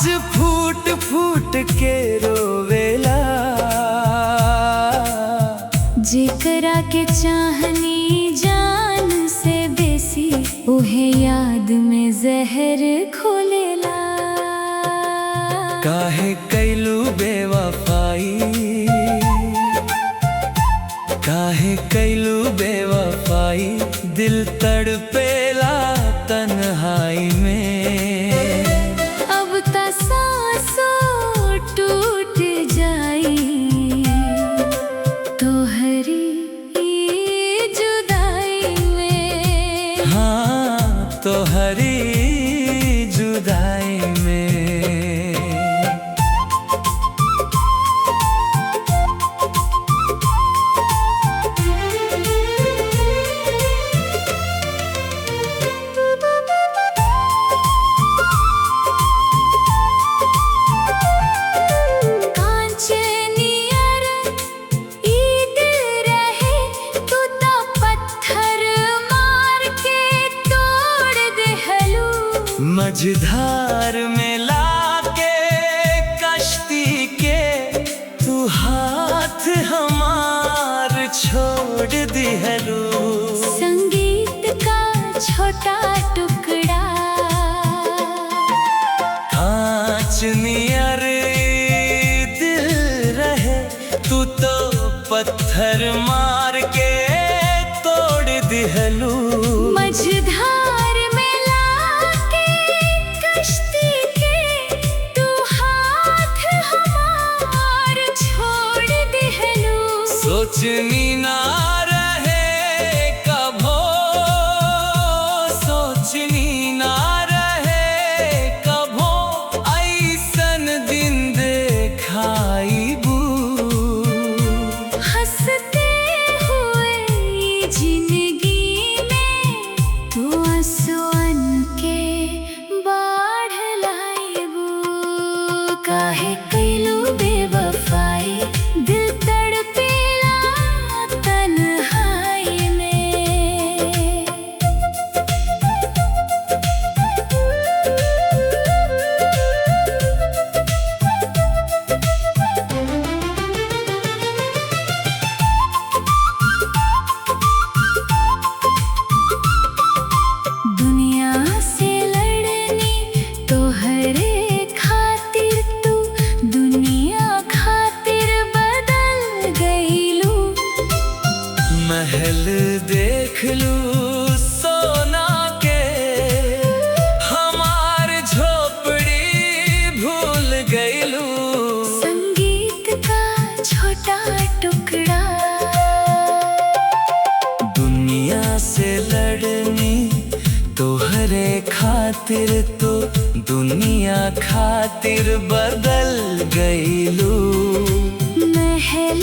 आज फूट फूट के रोवेला, जेकरा के चाहनी जान से बेसी उहे याद में जहर खोलेला। काहे कैलू बेवफाई, काहे कैलू बेवफाई, दिल तड़पेला तन्हाई में। अब ता सांसों टूट जाई तोहरी जुदाई में। हाँ, तोहरी जुदाई में। मझधार में लाके कश्ती के तू हाथ हमार छोड़ दिहलू। संगीत का छोटा टुकड़ा कांच नियर दिल रहे, तू तो पत्थर मार के तोड़ दिहलू। मझधार सोचनी ना रहे कभो, सोचनी ना रहे कभो, ऐसन दिन देखाईबू। हंसते हुए जिंदगी में तू आंसुअन के बाढ़ लाईबू। काहे कैलू बेवफाई, दिल तड़पे महल देख लू सोना के, हमार झोपड़ी भूल गईलू। संगीत का छोटा टुकड़ा दुनिया से लड़नी तोहरे खातिर, तो दुनिया खातिर बदल गईलू। महल